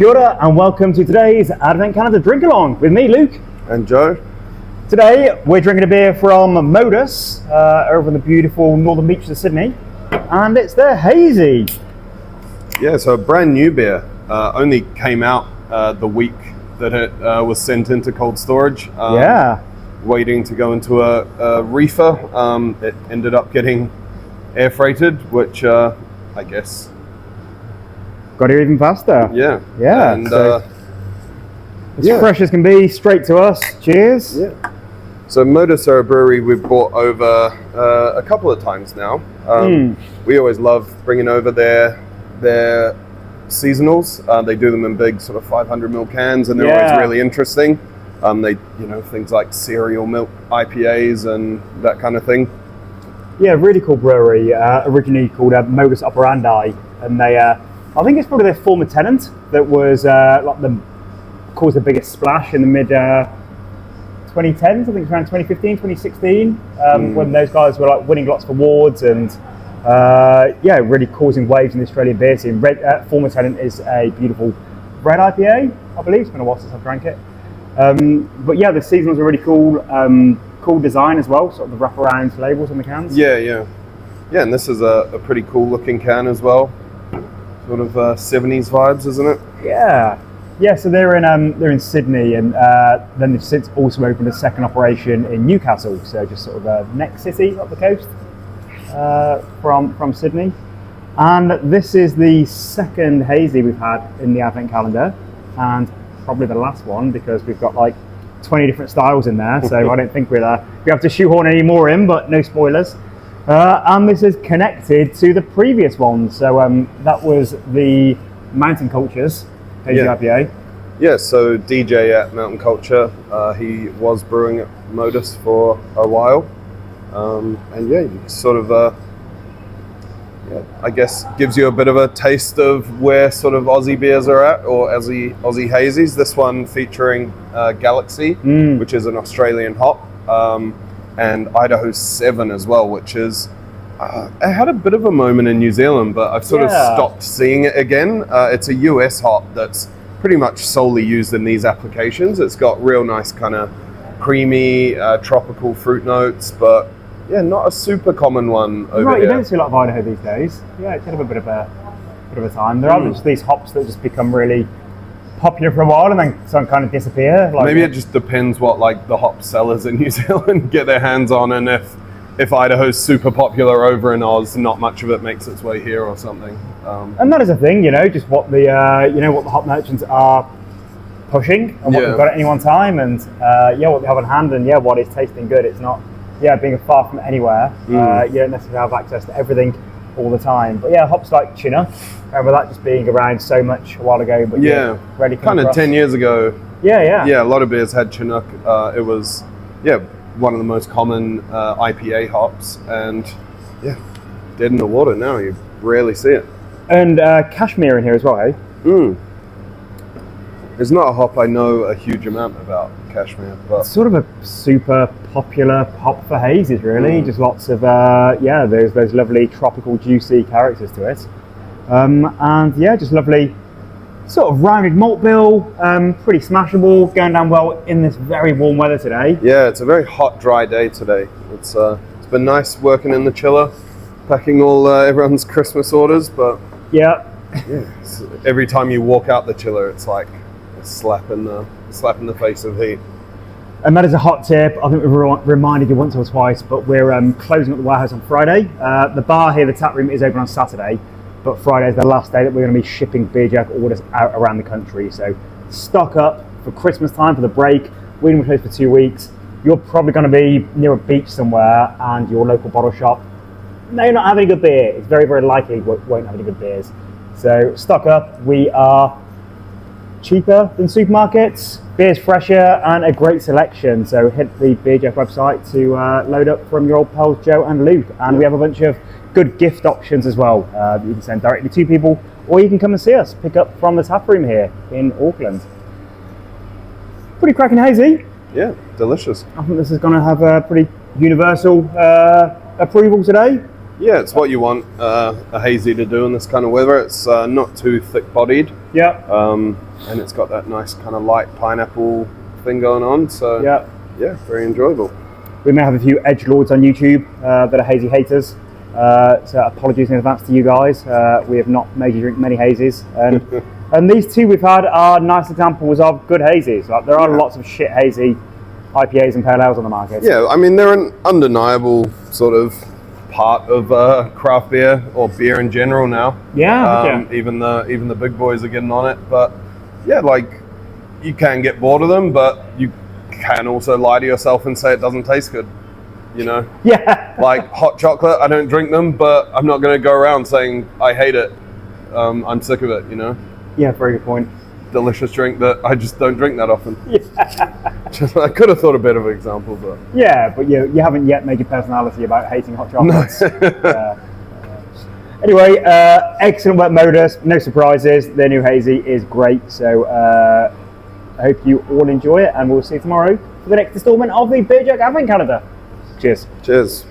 Kia ora and welcome to today's Advent Calendar Drink Along with me, Luke. And Joe. Today we're drinking a beer from Modus over in the beautiful northern beaches of Sydney, and it's the Hazy. Yeah, so a brand new beer. Only came out the week that it was sent into cold storage. Waiting to go into a reefer. It ended up getting air freighted, which I guess got here even faster. Yeah. And so as fresh as can be, straight to us. Cheers. Yeah. So Modus are a brewery we've brought over a couple of times now. We always love bringing over their seasonals. They do them in big sort of 500ml cans, and they're always really interesting. They, things like cereal milk IPAs and that kind of thing. Yeah, really cool brewery. Originally called Modus Operandi, and they, I think it's probably their former tenant that was caused the biggest splash in the mid 2010s. I think it's around 2015, 2016, when those guys were like winning lots of awards and really causing waves in the Australian beer scene. Former tenant is a beautiful red IPA, I believe. It's been a while since I've drank it. But yeah, the seasonals are really cool. Cool design as well, sort of the wraparound labels on the cans. Yeah, and this is a pretty cool looking can as well. Sort of 70s vibes, isn't it? Yeah. So they're in Sydney, and then they've since also opened a second operation in Newcastle. So just sort of next city up the coast from Sydney. And this is the second Hazy we've had in the Advent calendar, and probably the last one because we've got like 20 different styles in there. So I don't think we have to shoehorn any more in, but no spoilers. And this is connected to the previous one. So that was the Mountain Cultures Hazy IPA. Yeah, so DJ at Mountain Culture, he was brewing at Modus for a while. You sort of, I guess gives you a bit of a taste of where sort of Aussie beers are at, or Aussie Hazies. This one featuring Galaxy, which is an Australian hop. And Idaho 7 as well, which is, it had a bit of a moment in New Zealand, but I've sort of stopped seeing it again. It's a US hop that's pretty much solely used in these applications. It's got real nice kind of creamy, tropical fruit notes, but yeah, not a super common one over here. Right, you don't see a lot of Idaho these days. Yeah, it's had a bit of a time. There are just these hops that just become really popular for a while and then some kind of disappear. Maybe it just depends what like the hop sellers in New Zealand get their hands on, and if Idaho's super popular over in Oz, not much of it makes its way here or something. And that is a thing, just what the what the hop merchants are pushing and what they've got at any one time, and what they have on hand, and what is tasting good. It's not being far from anywhere. You don't necessarily have access to everything all the time, but hops like Chinook, remember that just being around so much a while ago, but ready kind of 10 years ago. A lot of beers had Chinook. It was one of the most common IPA hops, and dead in the water now. You rarely see it. And cashmere in here as well, hey? There's not a hop I know a huge amount about, cashmere, but it's sort of a super popular hop for hazes, really. Just lots of there's those lovely tropical juicy characters to it, just lovely sort of rounded malt bill, pretty smashable, going down well in this very warm weather today. It's a very hot, dry day today. It's been nice working in the chiller, packing all everyone's Christmas orders, but every time you walk out the chiller, it's like a slap in the face of heat. And that is a hot tip. I think we've reminded you once or twice, but we're closing up the warehouse on Friday. The bar here, the tap room, is open on Saturday, but Friday is the last day that we're going to be shipping beer jack orders out around the country. So stock up for Christmas time, for the break. We're going to be closed for 2 weeks. You're probably going to be near a beach somewhere, and your local bottle shop may not have any good beer. It's very, very likely won't have any good beers. So stock up. We are cheaper than supermarkets, beer's fresher, and a great selection. So hit the Beer Jeff website to load up from your old pals Joe and Luke, and we have a bunch of good gift options as well. You can send directly to people, or you can come and see us, pick up from the tap room here in Auckland. Pretty cracking hazy. Yeah, delicious. I think this is going to have a pretty universal approval today. Yeah, it's what you want a hazy to do in this kind of weather. It's not too thick-bodied. Yeah. And it's got that nice kind of light pineapple thing going on. So yeah, very enjoyable. We may have a few edgelords on YouTube that are hazy haters. So apologies in advance to you guys. We have not made you drink many hazies, and these two we've had are nice examples of good hazies. Like, there are lots of shit hazy IPAs and pale ales on the market. Yeah, I mean, they're an undeniable sort of part of craft beer or beer in general now. Even the big boys are getting on it. But yeah, like, you can get bored of them, but you can also lie to yourself and say it doesn't taste good. You know? Yeah. Like hot chocolate, I don't drink them, but I'm not going to go around saying I hate it. I'm sick of it, you know? Yeah, very good point. Delicious drink that I just don't drink that often. Yeah. I could have thought a bit of an example, but... Yeah, but you haven't yet made your personality about hating hot chocolates. Anyway, excellent work, Modus. No surprises. Their new hazy is great. So I hope you all enjoy it, and we'll see you tomorrow for the next installment of the Beer Jug Advent Calendar. Cheers. Cheers.